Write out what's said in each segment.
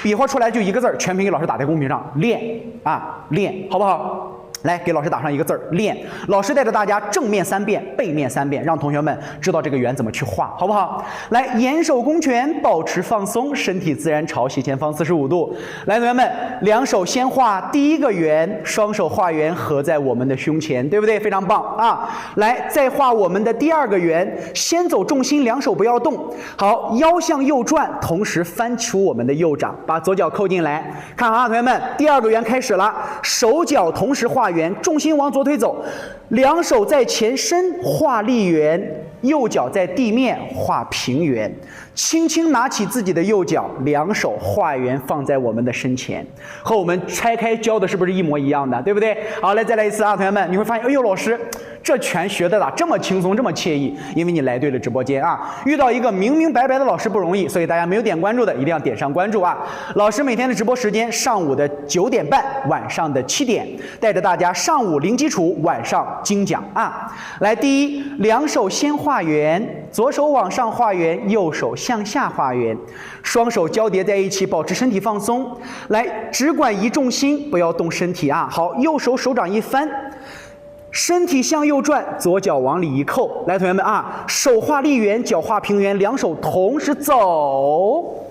比划出来就一个字儿，全屏给老师打在公屏上，练啊，练，好不好？来，给老师打上一个字儿，练。老师带着大家正面3遍，背面3遍，让同学们知道这个圆怎么去画，好不好？来，严守公权，保持放松，身体自然朝斜前方45度。来，同学们，两手先画第一个圆，双手画圆合在我们的胸前，对不对？非常棒啊！来，再画我们的第二个圆，先走重心，两手不要动。好，腰向右转，同时翻出我们的右掌，把左脚扣进来。看啊，同学们，第二个圆开始了，手脚同时画圆，重心往左腿走，两手在前伸画立圆，右脚在地面画平圆，轻轻拿起自己的右脚，两手画圆放在我们的身前，和我们拆开教的是不是一模一样的，对不对？好，来再来一次啊，同学们，你会发现，哎呦，老师这全学的咋这么轻松这么惬意？因为你来对了直播间啊，遇到一个明明白白的老师不容易，所以大家没有点关注的一定要点上关注啊！老师每天的直播时间，上午的9点半，晚上的7点，带着大家上午零基础，晚上精讲啊！来，第一，两手先画圆，左手往上画圆，右手向下画圆，双手交叠在一起，保持身体放松。来，只管移重心，不要动身体啊！好，右手手掌一翻。身体向右转，左脚往里一扣。来，同学们啊，手画立圆，脚画平圆，两手同时走，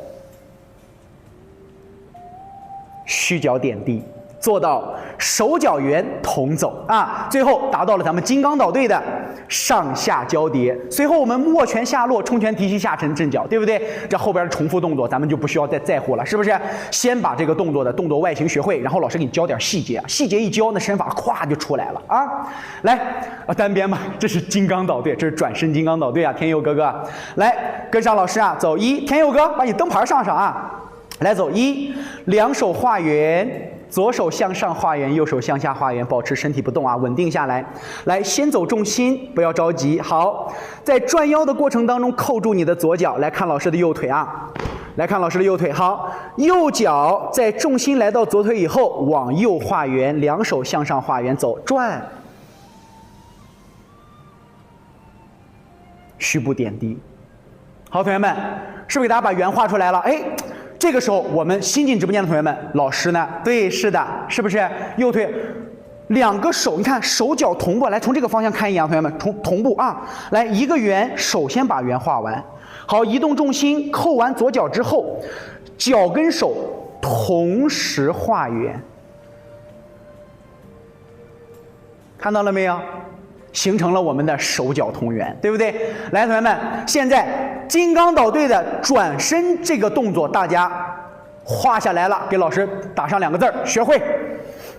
虚脚点地，做到手脚圆同走啊！最后达到了咱们金刚岛队的上下交叠。随后我们握拳下落，冲拳提膝下沉正脚，对不对？这后边的重复动作咱们就不需要再在乎了，是不是？先把这个动作的动作外形学会，然后老师给你教点细节，细节一教，那身法咵就出来了啊！来啊，单边吧，这是金刚岛队，这是转身金刚岛队啊！天佑哥哥，来跟上老师啊，走一，天佑哥把你灯牌上上啊！来走一，两手画圆。左手向上画圆，右手向下画圆，保持身体不动啊，稳定下来。来，先走重心，不要着急。好，在转腰的过程当中，扣住你的左脚，来看老师的右腿啊，来看老师的右腿。好，右脚在重心来到左腿以后，往右画圆，两手向上画圆，走转，虚步点地。好，同学们，是不是给大家把圆画出来了？哎。这个时候，我们新进直播间的同学们，老师呢？对，是的，是不是右腿两个手？你看手脚同步，来从这个方向看一眼，同学们同步啊！来一个圆，首先把圆画完。好，移动重心，扣完左脚之后，脚跟手同时画圆，看到了没有？形成了我们的手脚同圆，对不对？来，同学们，现在金刚岛队的转身这个动作，大家画下来了，给老师打上2个字儿：学会。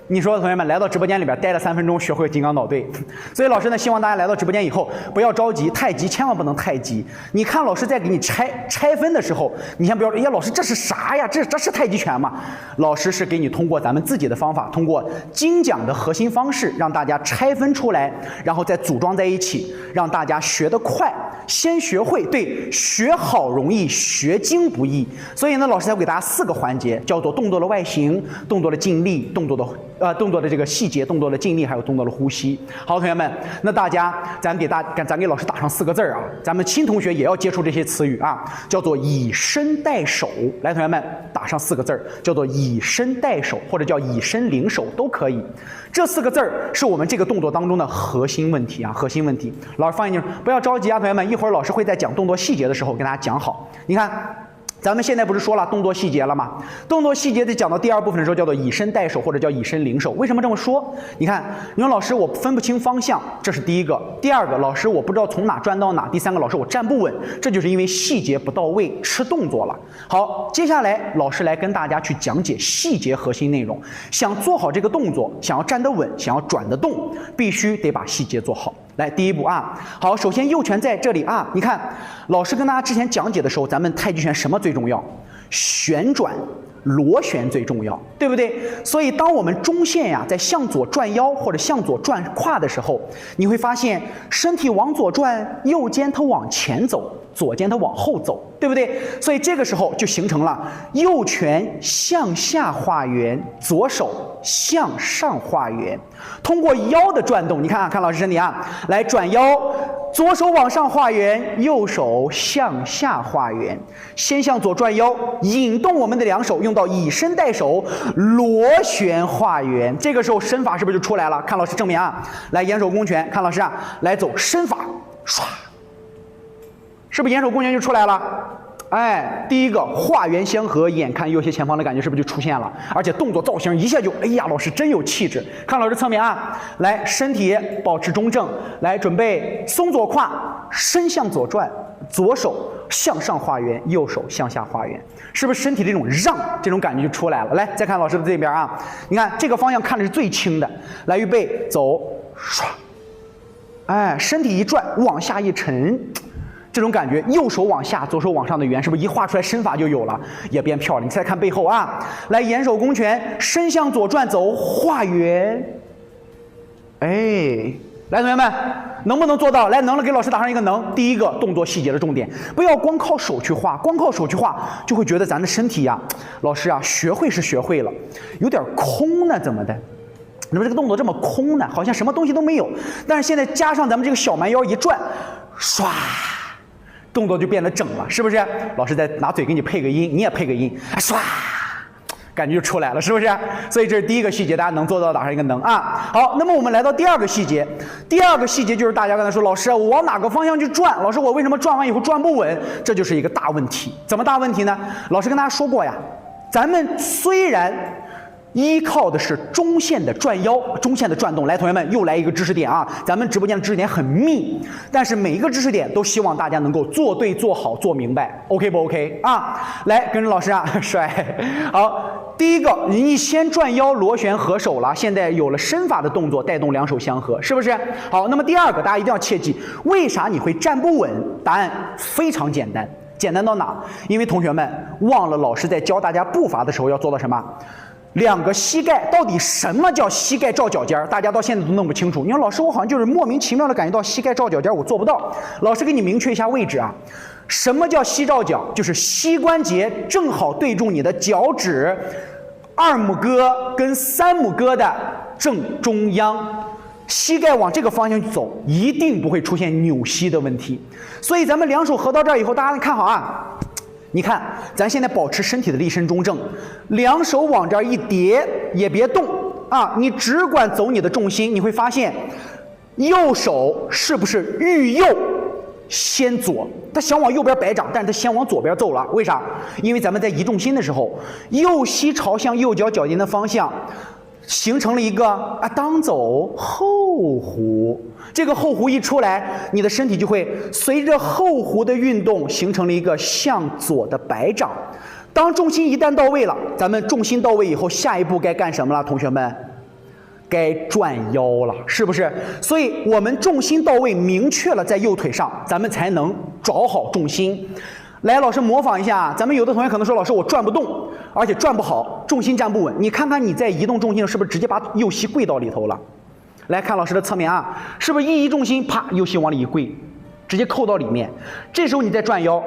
你说，同学们来到直播间里边待了3分钟，学会金刚岛队。所以老师呢，希望大家来到直播间以后不要着急，太急千万不能太急。你看老师在给你拆分的时候，你先不要说，哎呀，老师这是啥呀？这是太极拳吗？老师是给你通过咱们自己的方法，通过精讲的核心方式，让大家拆分出来，然后再组装在一起，让大家学得快，先学会。对，学好容易，学精不易。所以呢，老师才会给大家4个环节，叫做动作的外形、动作的劲力、动作的这个细节，动作的劲力，还有动作的呼吸。好，同学们，那大家咱给老师打上4个字啊，咱们新同学也要接触这些词语啊，叫做以身带手。来，同学们打上4个字，叫做以身带手，或者叫以身领手都可以。这4个字是我们这个动作当中的核心问题啊，核心问题。老师放心，不要着急啊，同学们，一会儿老师会在讲动作细节的时候跟大家讲好。你看。咱们现在不是说了动作细节了吗？动作细节在讲到第2部分的时候叫做以身带手，或者叫以身领手。为什么这么说？你看，你说老师我分不清方向，这是第一个；第2个，老师我不知道从哪转到哪；第3个，老师我站不稳，这就是因为细节不到位，吃动作了。好，接下来老师来跟大家去讲解细节核心内容。想做好这个动作，想要站得稳，想要转得动，必须得把细节做好。来，第1步啊，好，首先右拳在这里啊，你看，老师跟大家之前讲解的时候，咱们太极拳什么最重要？旋转、螺旋最重要，对不对？所以当我们中线呀在向左转腰或者向左转胯的时候，你会发现身体往左转，右肩它往前走，左肩它往后走，对不对？所以这个时候就形成了右拳向下画圆，左手向上画圆。通过腰的转动，你看看老师身体啊，来转腰，左手往上画圆，右手向下画圆。先向左转腰，引动我们的两手，用到以身带手，螺旋画圆。这个时候身法是不是就出来了？看老师正面啊，来眼手弓拳，看老师啊，来走身法，唰，是不是眼手弓拳就出来了？哎，第一个画圆相合，眼看右斜前方的感觉是不是就出现了？而且动作造型一下就，哎呀，老师真有气质。看老师侧面啊，来身体保持中正，来准备松左胯，身向左转，左手向上画圆，右手向下画圆，是不是身体这种让这种感觉就出来了？来，再看老师的这边啊，你看这个方向看的是最轻的，来预备走，唰，哎，身体一转，往下一沉。这种感觉，右手往下，左手往上的圆，是不是一画出来身法就有了，也变漂亮？你再看背后啊，来眼手弓拳，身向左转走，画圆。哎，来同学们，能不能做到？来，能了给老师打上一个能。第一个动作细节的重点，不要光靠手去画，光靠手去画就会觉得咱的身体呀，老师啊，学会是学会了，有点空呢，怎么的？怎么这个动作这么空呢？好像什么东西都没有。但是现在加上咱们这个小蛮腰一转，唰。动作就变得整了，是不是？老师再拿嘴给你配个音，你也配个音，唰，感觉就出来了，是不是？所以这是第一个细节，大家能做到打上一个能啊。好，那么我们来到第二个细节，第二个细节就是大家刚才说，老师我往哪个方向去转？老师我为什么转完以后转不稳？这就是一个大问题。怎么大问题呢？老师跟大家说过呀，咱们虽然依靠的是中线的转腰，中线的转动。来，同学们又来一个知识点啊！咱们直播间的知识点很密，但是每一个知识点都希望大家能够做对、做好、做明白 ，OK 不 OK 啊？来，跟着老师啊，帅！好，第一个，你先转腰螺旋合手了，现在有了身法的动作，带动两手相合，是不是？好，那么第二个，大家一定要切记，为啥你会站不稳？答案非常简单，简单到哪？因为同学们忘了老师在教大家步伐的时候要做到什么？两个膝盖，到底什么叫膝盖照脚尖？大家到现在都弄不清楚。你说老师，我好像就是莫名其妙的感觉到膝盖照脚尖，我做不到。老师给你明确一下位置啊。什么叫膝照脚？就是膝关节正好对住你的脚趾2拇哥跟3拇哥的正中央。膝盖往这个方向去走，一定不会出现扭膝的问题。所以咱们两手合到这儿以后，大家看好啊。你看，咱现在保持身体的立身中正，两手往这儿一叠，也别动啊，你只管走你的重心，你会发现，右手是不是欲右先左？他想往右边摆掌，但是他先往左边走了，为啥？因为咱们在移重心的时候，右膝朝向右脚脚尖的方向，形成了一个当走后弧。这个后弧一出来，你的身体就会随着后弧的运动形成了一个向左的摆掌。当重心一旦到位了，咱们重心到位以后，下一步该干什么了？同学们，该转腰了，是不是？所以我们重心到位明确了在右腿上，咱们才能找好重心。来，老师模仿一下，咱们有的同学可能说，老师我转不动，而且转不好，重心站不稳。你看看你在移动重心是不是直接把右膝跪到里头了？来看老师的侧面啊，是不是一移重心，啪，右膝往里一跪，直接扣到里面。这时候你再转腰，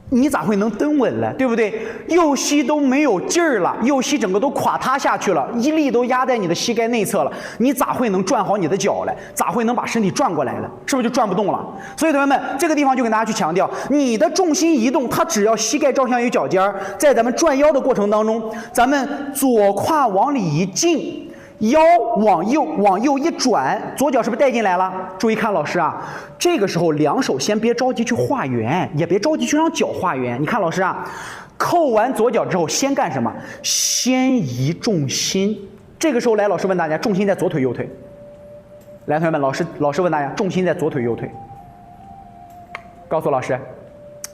你咋会能蹬稳了，对不对？右膝都没有劲儿了，右膝整个都垮塌下去了，一力都压在你的膝盖内侧了，你咋会能转好你的脚来？咋会能把身体转过来了？是不是就转不动了？所以同学们，这个地方就跟大家去强调，你的重心移动，它只要膝盖照向于脚尖儿，在咱们转腰的过程当中，咱们左胯往里一进。腰往右一转，左脚是不是带进来了？注意看老师啊，这个时候两手先别着急去画圆，也别着急去让脚画圆。你看老师啊，扣完左脚之后，先干什么？先移重心。这个时候来，老师问大家，重心在左腿右腿？来，同学们，老师问大家，重心在左腿右腿？告诉老师。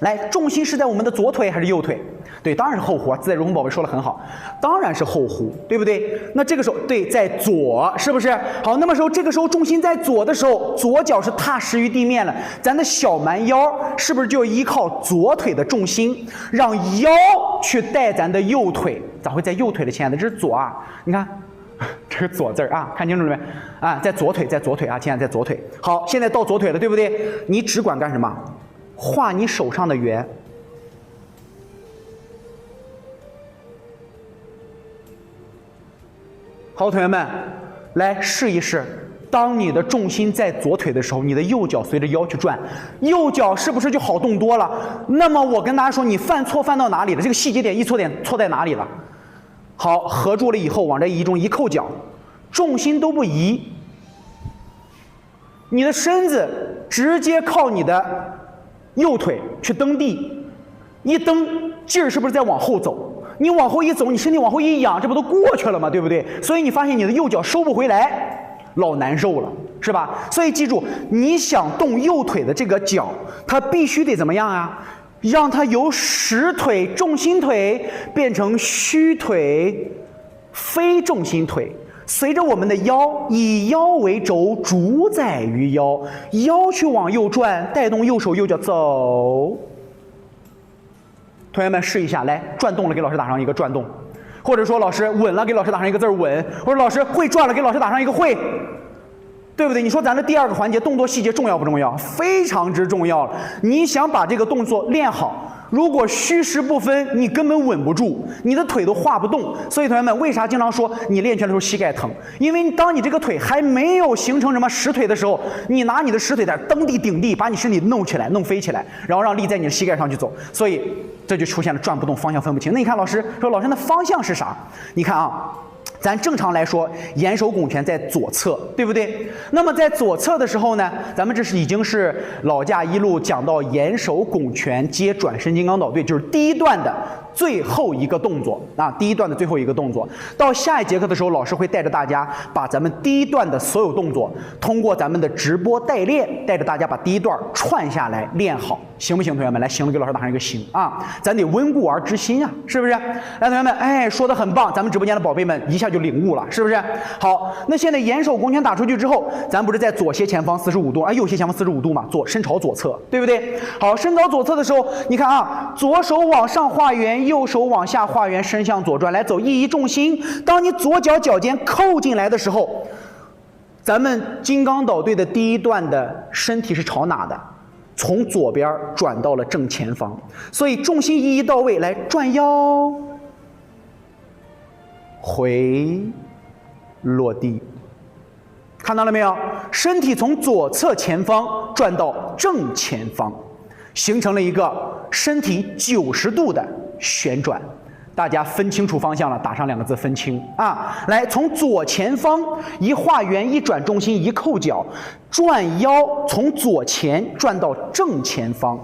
来，重心是在我们的左腿还是右腿？对，当然是后弧。自在如风宝贝说得很好，当然是后弧，对不对？那这个时候，对，在左，是不是？好，那么这个时候重心在左的时候，左脚是踏实于地面了，咱的小蛮腰是不是就依靠左腿的重心，让腰去带咱的右腿？咋会在右腿的亲爱的？这是左啊，你看。这个左字啊，看清楚了没？啊，在左腿啊，亲爱的，在左腿。好，现在到左腿了，对不对？你只管干什么？画你手上的圆。好，同学们，来试一试。当你的重心在左腿的时候，你的右脚随着腰去转，右脚是不是就好动多了？那么我跟大家说，你犯错犯到哪里了？这个细节点一错点错在哪里了？好，合住了以后，往这一中一扣脚，重心都不移，你的身子直接靠你的右腿去蹬地，一蹬劲儿是不是在往后走？你往后一走，你身体往后一仰，这不都过去了吗？对不对？所以你发现你的右脚收不回来，老难受了，是吧？所以记住，你想动右腿的这个脚，它必须得怎么样啊？让它由实腿、重心腿变成虚腿、非重心腿。随着我们的腰，以腰为轴，主宰于腰，腰去往右转，带动右手右脚走。同学们试一下，来转动了，给老师打上一个转动，或者说老师稳了，给老师打上一个字稳，或者老师会转了，给老师打上一个会，对不对？你说咱的第二个环节动作细节重要不重要？非常之重要了。你想把这个动作练好，如果虚实不分，你根本稳不住，你的腿都画不动。所以同学们，为啥经常说你练拳的时候膝盖疼？因为当你这个腿还没有形成什么实腿的时候，你拿你的实腿在蹬地顶地，把你身体弄起来，弄飞起来，然后让力在你的膝盖上去走，所以这就出现了转不动、方向分不清。那你看老师说，老师那方向是啥？你看啊。咱正常来说，眼手拱拳在左侧，对不对？那么在左侧的时候呢，咱们这是已经是老架一路讲到眼手拱拳接转身金刚倒对，就是第一段的最后一个动作啊，第一段的最后一个动作。到下一节课的时候，老师会带着大家把咱们第一段的所有动作，通过咱们的直播代练，带着大家把第一段串下来练好，行不行？同学们，来，行了，给老师打上一个行啊！咱得温故而知新啊，是不是？来，同学们，哎，说的很棒，咱们直播间的宝贝们一下就领悟了，是不是？好，那现在眼手拱拳打出去之后，咱不是在左斜前方45度，右斜前方45度嘛，身朝左侧，对不对？好，身朝左侧的时候，你看啊，左手往上画圆，右手往下画圆，身向左转，来走一移重心。当你左脚脚尖扣进来的时候，咱们金刚倒对的第一段的身体是朝哪的？从左边转到了正前方，所以重心一移到位，来转腰。回落地，看到了没有？身体从左侧前方转到正前方，形成了一个身体90度的旋转。大家分清楚方向了，打上2个字分清啊！来，从左前方一画圆，一转重心，一扣脚，转腰，从左前转到正前方，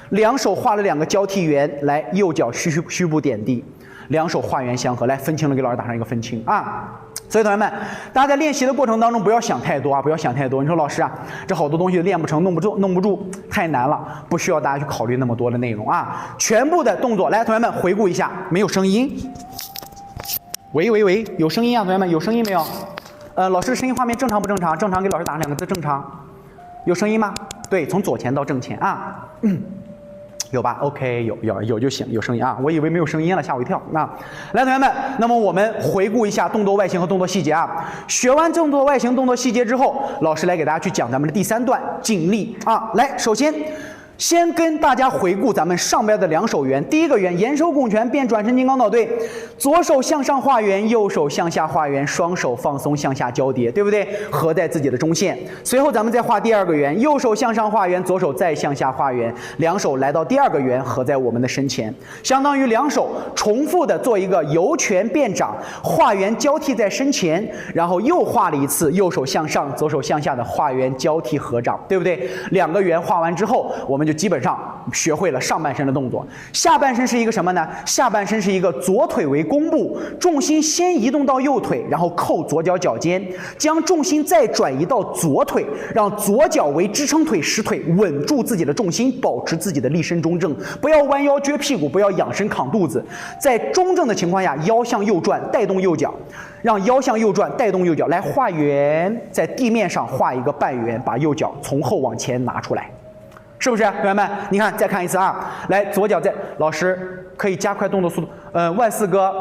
两手画了2个交替圆，来，右脚虚步点地。两手画圆相合，来分清了，给老师打上一个分清啊！所以同学们，大家在练习的过程当中不要想太多啊，不要想太多。你说老师啊，这好多东西练不成，弄不住，太难了，不需要大家去考虑那么多的内容啊！全部的动作，来，同学们回顾一下，没有声音。喂，有声音啊，同学们，有声音没有？老师声音画面正常不正常？正常，给老师打上2个字，正常。有声音吗？对，从左前到正前啊。有吧 ？OK， 有就行，有声音啊！我以为没有声音了，吓我一跳。来，同学们，那么我们回顾一下动作外形和动作细节啊。学完动作外形、动作细节之后，老师来给大家去讲咱们的第3段劲力啊。来，首先先跟大家回顾咱们上边的2手圆。第一个圆，眼手拱拳变转身金刚倒对，左手向上画圆，右手向下画圆，双手放松向下交叠，对不对？合在自己的中线。随后咱们再画第2个圆，右手向上画圆，左手再向下画圆，两手来到第2个圆，合在我们的身前，相当于两手重复的做一个由拳变掌，画圆交替在身前，然后又画了一次，右手向上，左手向下的画圆交替合掌，对不对？2个圆画完之后，我们就基本上学会了上半身的动作。下半身是一个什么呢？下半身是一个左腿为弓步，重心先移动到右腿，然后扣左脚脚尖，将重心再转移到左腿，让左脚为支撑腿实腿，稳住自己的重心，保持自己的立身中正，不要弯腰撅屁股，不要仰身扛肚子。在中正的情况下，腰向右转，带动右脚，让腰向右转，带动右脚，来画圆，在地面上画一个半圆，把右脚从后往前拿出来。是不是，同学们？你看，再看一次啊！来，左脚在，老师可以加快动作速度。万四哥，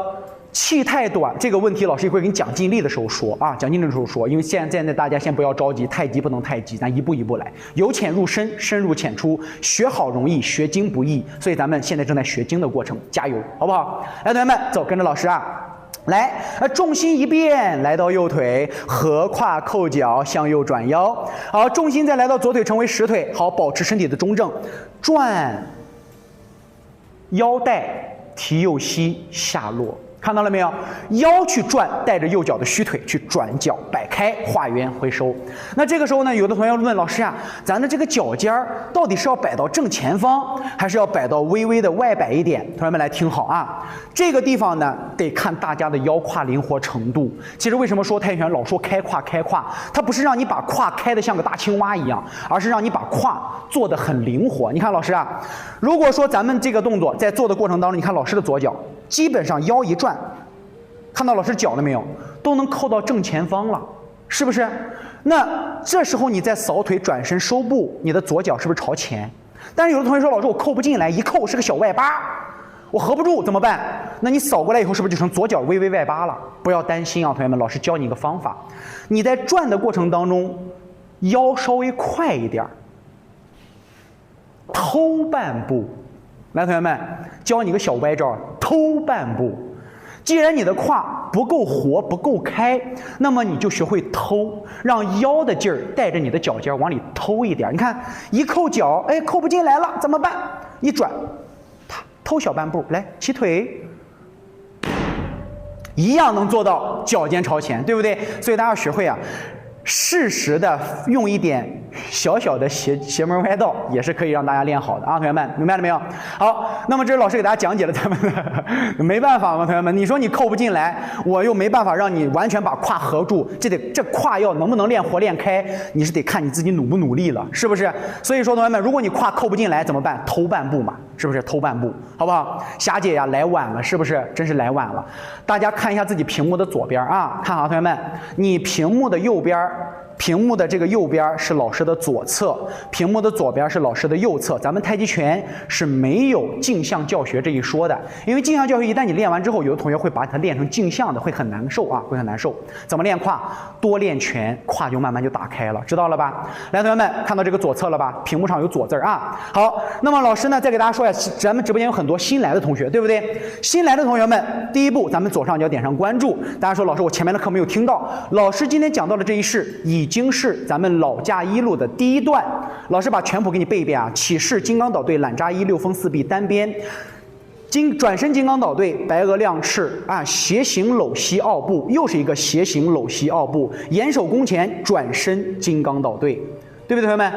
气太短这个问题，老师一会儿给你讲劲力的时候说啊，讲劲力的时候说，因为现在大家先不要着急，太急不能太急，咱一步一步来，由浅入深，深入浅出，学好容易，学精不易，所以咱们现在正在学精的过程，加油，好不好？来，同学们，走，跟着老师啊。来，重心一变，来到右腿，合胯扣脚，向右转腰。好，重心再来到左腿，成为实腿。好，保持身体的中正，转，腰带提右膝下落。看到了没有？腰去转，带着右脚的虚腿去转脚摆开，画圆回收。那这个时候呢，有的同学问老师啊，咱的这个脚尖儿到底是要摆到正前方，还是要摆到微微的外摆一点？同学们来听好啊，这个地方呢得看大家的腰胯灵活程度。其实为什么说太极拳老说开胯开胯，它不是让你把胯开得像个大青蛙一样，而是让你把胯做得很灵活。你看老师啊，如果说咱们这个动作在做的过程当中，你看老师的左脚基本上腰一转，看到老师脚了没有？都能扣到正前方了，是不是？那这时候你在扫腿转身收步，你的左脚是不是朝前？但是有的同学说，老师我扣不进来，一扣是个小外八，我合不住怎么办？那你扫过来以后是不是就成左脚微微外八了？不要担心啊，同学们，老师教你一个方法，你在转的过程当中，腰稍微快一点，偷半步。来，同学们，教你个小歪招，偷半步。既然你的胯不够活、不够开，那么你就学会偷，让腰的劲儿带着你的脚尖往里偷一点。你看，一扣脚，哎，扣不进来了，怎么办？一转，偷小半步，来，起腿，一样能做到脚尖朝前，对不对？所以大家要学会啊，适时的用一点小小的邪门歪道，也是可以让大家练好的啊，同学们，明白了没有？好，那么这是老师给大家讲解了咱们的，没办法嘛，同学们，你说你扣不进来，我又没办法让你完全把胯合住，这胯要能不能练活练开，你是得看你自己努不努力了，是不是？所以说，同学们，如果你胯扣不进来怎么办？偷半步嘛，是不是？偷半步，好不好？霞姐呀，来晚了，是不是？真是来晚了。大家看一下自己屏幕的左边啊，看好，同学们，你屏幕的右边。屏幕的这个右边是老师的左侧，屏幕的左边是老师的右侧。咱们太极拳是没有镜像教学这一说的，因为镜像教学一旦你练完之后，有的同学会把它练成镜像的，会很难受啊，会很难受。怎么练胯？多练拳，胯就慢慢就打开了，知道了吧？来，同学们，看到这个左侧了吧？屏幕上有左字啊。好，那么老师呢，再给大家说一下，咱们直播间有很多新来的同学，对不对？新来的同学们，第一步，咱们左上角点上关注。大家说，老师，我前面的课没有听到。老师今天讲到的这一式已经是咱们老架一路的第一段，老师把全谱给你背一遍啊。起势金刚倒对，揽扎一，六风四臂单边，转身金刚倒对，白鹅亮翅啊，斜行搂膝奥步，又是一个斜行搂膝奥步，掩手弓前，转身金刚倒对，对不对，同学们？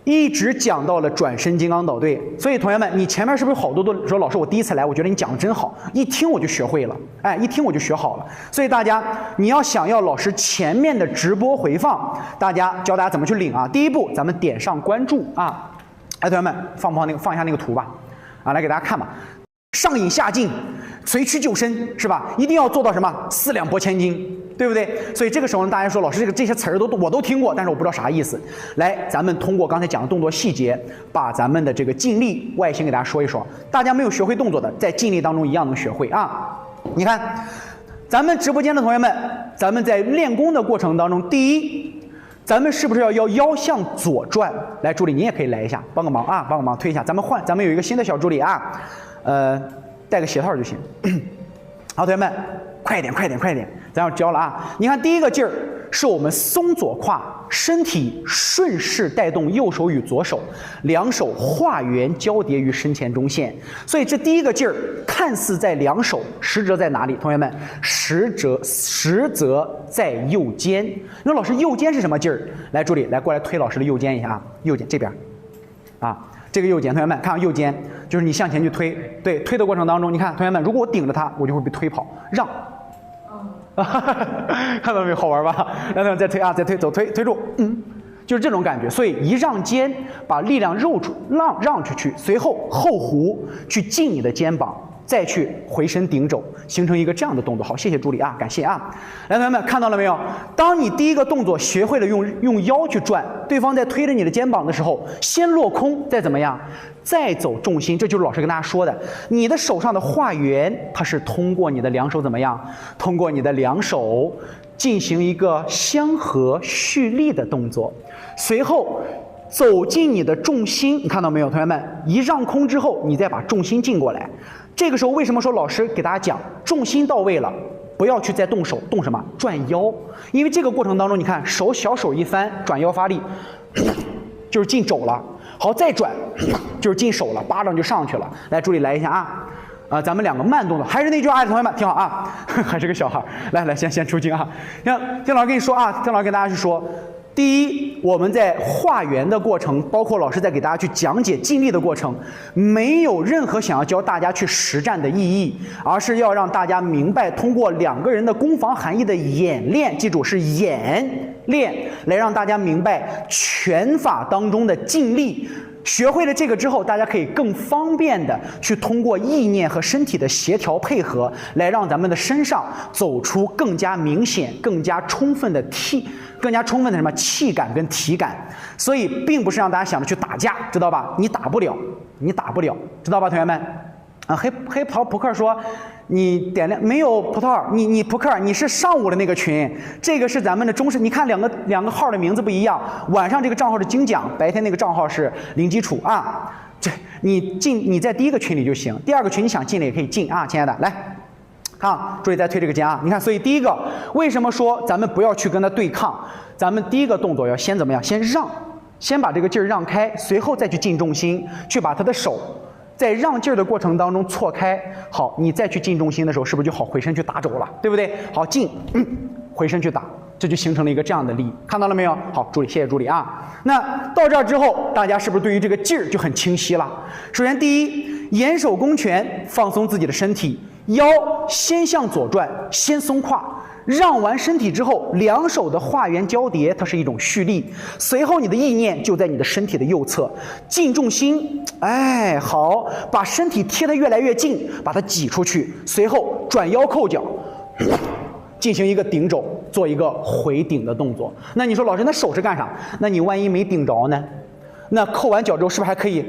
一直讲到了转身金刚倒对，所以同学们，你前面是不是好多都说老师我第一次来，我觉得你讲的真好，一听我就学会了，哎，一听我就学好了。所以大家你要想要老师前面的直播回放，教大家怎么去领啊。第一步，咱们点上关注啊，哎，同学们放一下那个图吧，啊，来给大家看吧。上引下进，随屈就伸，是吧？一定要做到什么？四两拨千斤，对不对？所以这个时候呢，大家说老师这些词儿我都听过，但是我不知道啥意思。来，咱们通过刚才讲的动作细节，把咱们的这个劲力外形给大家说一说。大家没有学会动作的，在劲力当中一样能学会啊。你看，咱们直播间的同学们，咱们在练功的过程当中，第一，咱们是不是要腰向左转？来，助理您也可以来一下，帮个忙啊，帮个忙推一下。咱们有一个新的小助理啊。带个鞋套就行。好，同学们，快点，咱要教了啊！你看第一个劲儿是我们松左胯，身体顺势带动右手与左手，两手画圆交叠于身前中线。所以这第一个劲儿看似在两手，实则在哪里？同学们，实则在右肩。你说老师右肩是什么劲儿？来，助理过来推老师的右肩一下啊，右肩这边啊。这个右肩，同学们看右肩，就是你向前去推，对，推的过程当中，你看同学们，如果我顶着它，我就会被推跑，让，看到没有，好玩吧？来，同学们再推啊，再推，走，推住，就是这种感觉。所以一让肩，把力量让出去，随后后弧去进你的肩膀，再去回身顶肘，形成一个这样的动作。好，谢谢助理啊，感谢啊。来，同学们看到了没有？当你第一个动作学会了用腰去转，对方在推着你的肩膀的时候，先落空，再怎么样，再走重心。这就是老师跟大家说的，你的手上的画圆，它是通过你的两手怎么样？通过你的两手进行一个相合蓄力的动作，随后走进你的重心，你看到没有，同学们？一让空之后，你再把重心进过来。这个时候为什么说老师给大家讲重心到位了，不要去再动手，动什么？转腰。因为这个过程当中，你看小手一翻，转腰发力，就是进肘了。好，再转，就是进手了，巴掌就上去了。来，助理来一下啊。咱们两个慢动作，还是那句话，同学们听好啊，还是个小孩，来，先出镜啊。听老师跟你说啊，听老师跟大家去说。第一，我们在画圆的过程，包括老师在给大家去讲解尽力的过程，没有任何想要教大家去实战的意义，而是要让大家明白，通过两个人的攻防含义的演练，记住是演练，来让大家明白拳法当中的尽力。学会了这个之后，大家可以更方便的去通过意念和身体的协调配合，来让咱们的身上走出更加明显、更加充分的什么气感跟体感。所以并不是让大家想着去打架，知道吧？你打不了，知道吧，同学们？黑扑克说，你点亮没有？葡萄，你扑克，你是上午的那个群，这个是咱们的中式。你看两个号的名字不一样，晚上这个账号是精讲，白天那个账号是零基础啊。这你在第一个群里就行，第二个群你想进来也可以进啊，亲爱的，来。看，注意再推这个肩啊！你看，所以第一个，为什么说咱们不要去跟他对抗？咱们第一个动作要先怎么样？先让，先把这个劲儿让开，随后再去进重心，去把他的手在让劲儿的过程当中错开。好，你再去进重心的时候，是不是就好回身去打肘了？对不对？好，进，回身去打，这就形成了一个这样的力，看到了没有？好，助理，谢谢助理啊。那到这儿之后，大家是不是对于这个劲儿就很清晰了？首先，第一，严守弓拳，放松自己的身体。腰先向左转，先松胯，让完身体之后，两手的画圆交叠，它是一种蓄力。随后你的意念就在你的身体的右侧，进重心，哎，好，把身体贴得越来越近，把它挤出去。随后转腰扣脚，进行一个顶肘，做一个回顶的动作。那你说老师，那手是干啥？那你万一没顶着呢？那扣完脚之后，是不是还可以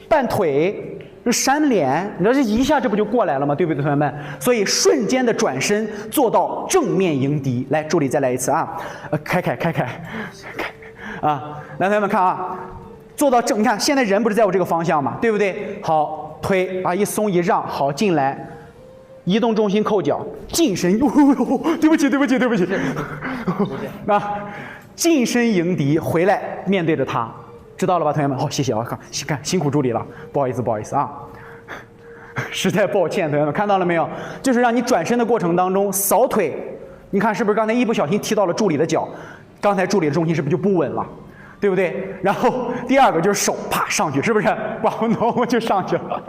半腿？这扇脸，你知道这一下这不就过来了吗？对不对，同学们？所以瞬间的转身做到正面迎敌。来，助理再来一次啊！开啊！来，同学们看啊，做到正，你看现在人不是在我这个方向嘛，对不对？好，推啊，一松一让，好进来，移动重心扣脚，近身，对不起啊，近身迎敌，回来面对着他。知道了吧，同学们？好，谢谢啊，辛苦助理了，不好意思啊，实在抱歉，同学们看到了没有？就是让你转身的过程当中扫腿，你看是不是刚才一不小心踢到了助理的脚？刚才助理的重心是不是就不稳了？对不对？然后第二个就是手啪上去，是不是？往挪就上去了，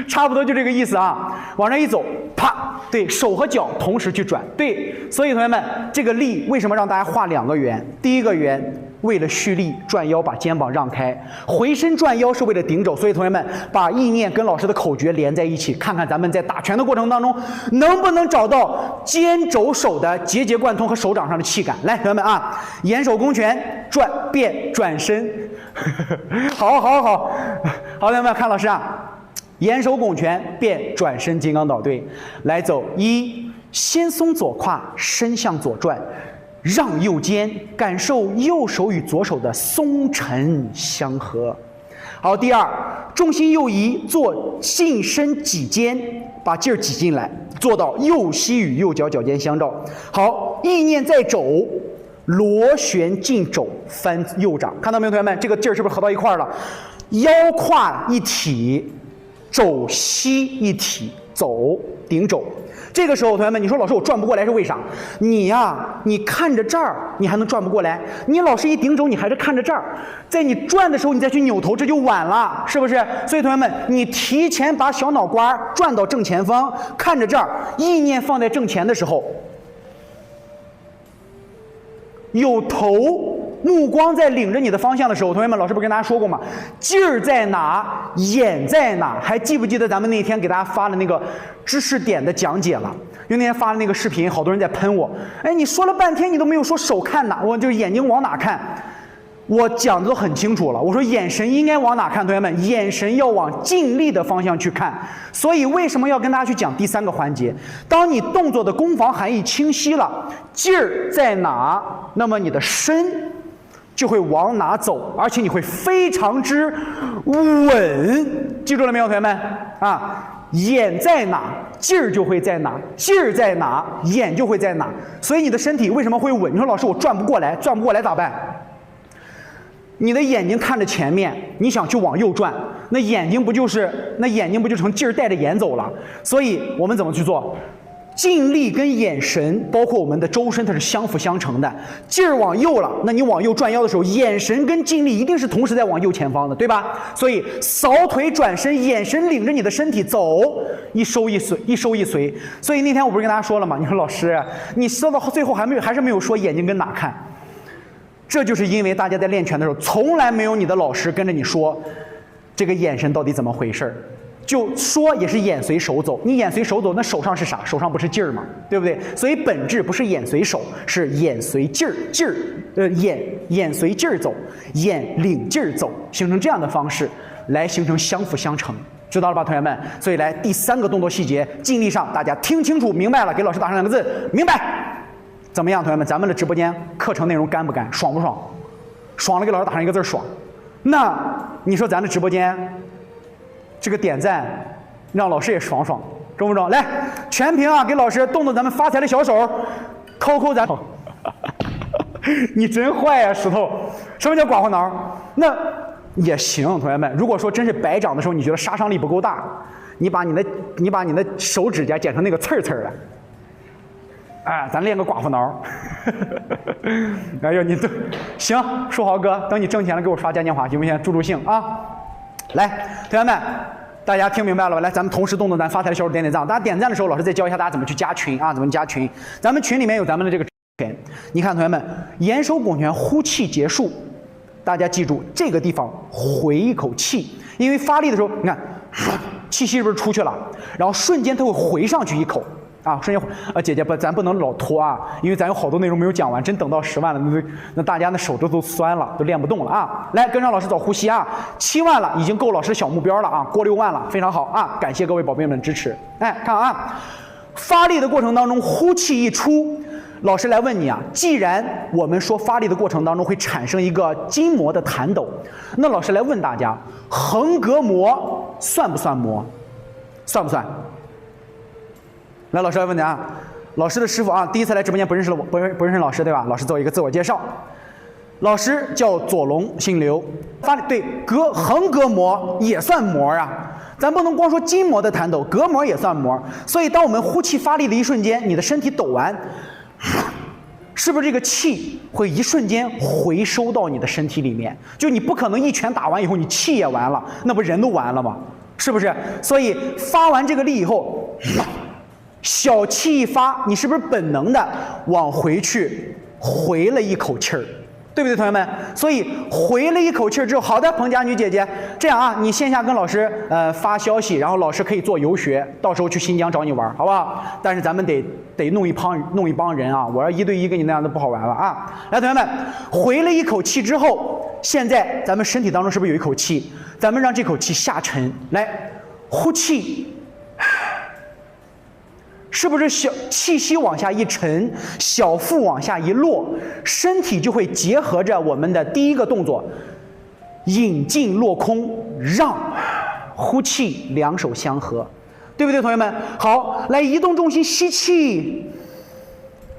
差不多就这个意思啊。往这一走，啪，对手和脚同时去转，对。所以同学们，这个力为什么让大家画两个圆？第一个圆。为了蓄力转腰，把肩膀让开，回身转腰是为了顶肘。所以同学们把意念跟老师的口诀连在一起，看看咱们在打拳的过程当中能不能找到肩肘手的节节贯通和手掌上的气感。来，同学们啊，严守弓拳，转变转身，好，同学们看老师啊，严守拱拳变转身金刚捣对，来走一，先松左胯，身向左转。让右肩，感受右手与左手的松沉相合。好，第二，重心右移，做近身挤肩，把劲儿挤进来，做到右膝与右脚脚尖相照。好，意念在肘，螺旋进肘，翻右掌，看到没有，同学们？这个劲儿是不是合到一块儿了？腰胯一体，肘膝一体，走顶肘。这个时候，同学们，你说老师我转不过来是为啥？你呀，你看着这儿，你还能转不过来？你老师一顶肘，你还是看着这儿，在你转的时候，你再去扭头，这就晚了，是不是？所以同学们，你提前把小脑瓜转到正前方，看着这儿，意念放在正前的时候，有头目光在领着你的方向的时候，同学们，老师不是跟大家说过吗？劲儿在哪，眼在哪？还记不记得咱们那天给大家发的那个知识点的讲解了？因为那天发的那个视频，好多人在喷我。哎，你说了半天，你都没有说手看哪，我就是眼睛往哪看。我讲的都很清楚了，我说眼神应该往哪看？同学们，眼神要往尽力的方向去看。所以为什么要跟大家去讲第3个环节？当你动作的攻防含义清晰了，劲儿在哪，那么你的身就会往哪走，而且你会非常之稳。记住了没有，同学们啊？眼在哪，劲儿就会在哪；劲儿在哪，眼就会在哪。所以你的身体为什么会稳？你说老师，我转不过来，转不过来咋办？你的眼睛看着前面，你想去往右转，那眼睛不就成劲儿带着眼走了？所以我们怎么去做？尽力跟眼神，包括我们的周身，它是相辅相成的。劲儿往右了，那你往右转腰的时候，眼神跟尽力一定是同时在往右前方的，对吧？所以扫腿转身，眼神领着你的身体走，一收一随，一收一随。所以那天我不是跟大家说了吗？你说老师，你说到最后还是没有说眼睛跟哪看。这就是因为大家在练拳的时候，从来没有你的老师跟着你说这个眼神到底怎么回事，就说也是眼随手走。你眼随手走，那手上是啥？手上不是劲儿吗？对不对？所以本质不是眼随手，是眼随劲儿，眼随劲儿走，眼领劲儿走，形成这样的方式来形成相辅相成。知道了吧，同学们？所以来第3个动作细节，尽力上，大家听清楚明白了，给老师打上2个字：明白。怎么样，同学们？咱们的直播间课程内容干不干？爽不爽？爽了，给老师打上1个字：爽。那你说咱的直播间这个点赞，让老师也爽爽，中不中？来，全屏啊，给老师动动咱们发财的小手，抠咱。你真坏呀，石头！什么叫刮胡挠？那也行，同学们。如果说真是白长的时候，你觉得杀伤力不够大，你把你的手指甲剪成那个刺的。哎，咱练个刮胡挠。哎呦，你都行，书豪哥，等你挣钱了给我刷嘉年华，行不行？助兴啊！来，同学们，大家听明白了吧？来，咱们同时动咱发财的小手点点赞。大家点赞的时候，老师再教一下大家怎么去加群啊，怎么加群。咱们群里面有咱们的这个群，你看同学们，严守拱拳，呼气结束。大家记住这个地方回一口气，因为发力的时候，你看气息是不是出去了？然后瞬间它会回上去一口。啊，瞬间姐姐咱不能老拖啊，因为咱有好多内容没有讲完，真等到10万了，那大家那手都酸了，都练不动了啊！来，跟上老师找呼吸啊！7万了，已经够老师小目标了啊，过6万了，非常好啊！感谢各位宝贝们的支持。哎，看啊，发力的过程当中，呼气一出，老师来问你啊，既然我们说发力的过程当中会产生一个筋膜的弹抖，那老师来问大家，横膈膜算不算膜？算不算？来，老师来问你啊，老师的师傅啊，第一次来直播间不认识我，不认识老师对吧？老师做一个自我介绍，老师叫左龙，姓刘，对，横膈膜也算膜啊，咱不能光说筋膜的弹抖，膈膜也算膜。所以当我们呼气发力的一瞬间，你的身体抖完，是不是这个气会一瞬间回收到你的身体里面？就你不可能一拳打完以后你气也完了，那不人都完了吗？是不是？所以发完这个力以后，小气一发，你是不是本能的往回去回了一口气儿，对不对，同学们？所以回了一口气儿之后，好的，彭佳女姐姐，这样啊，你线下跟老师发消息，然后老师可以做游学，到时候去新疆找你玩，好不好？但是咱们得弄一帮人啊，我要1对1跟你那样的不好玩了啊！来，同学们，回了一口气之后，现在咱们身体当中是不是有一口气？咱们让这口气下沉，来，呼气。是不是小气息往下一沉，小腹往下一落，身体就会结合着我们的第一个动作，引进落空，让，呼气，两手相合，对不对，同学们？好，来移动重心，吸气，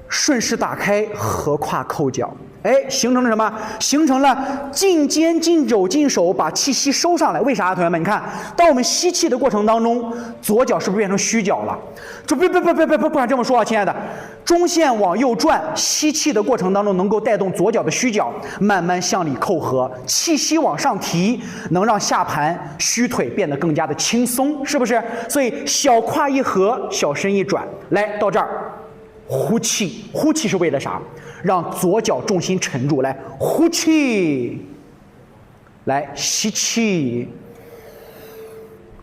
顺势打开，合胯扣脚。哎，形成了什么？形成了进肩、进肘、进手，把气息收上来。为啥，同学们？你看，当我们吸气的过程当中，左脚是不是变成虚脚了？就不敢这么说啊，亲爱的。中线往右转，吸气的过程当中能够带动左脚的虚脚慢慢向里扣合，气息往上提，能让下盘虚腿变得更加的轻松，是不是？所以小胯一合，小身一转，来到这儿，呼气，呼气是为了啥？让左脚重心沉住，来呼气，来吸气，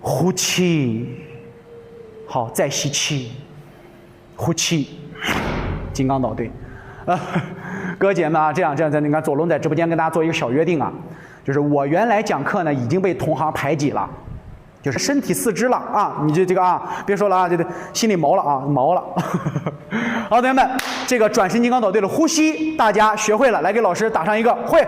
呼气，好，再吸气，呼气，金刚捣对。哥姐们啊，这样，你看左龙在直播间跟大家做一个小约定啊，就是我原来讲课呢已经被同行排挤了。就是身体四肢了啊，你这个啊，别说了啊，这心里毛了啊，毛了。好，同学们，这个转身金刚捣对的呼吸，大家学会了，来给老师打上一个会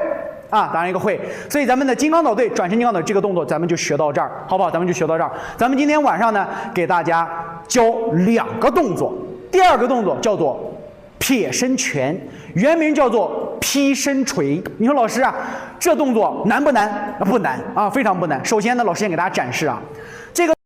啊，打上一个会。所以咱们的金刚捣对、转身金刚捣这个动作，咱们就学到这儿，好不好？咱们就学到这儿。咱们今天晚上呢，给大家教2个动作，第2个动作叫做撇身拳，原名叫做劈身锤。你说老师啊，这动作难不难？不难啊，非常不难。首先呢，老师先给大家展示啊，这个。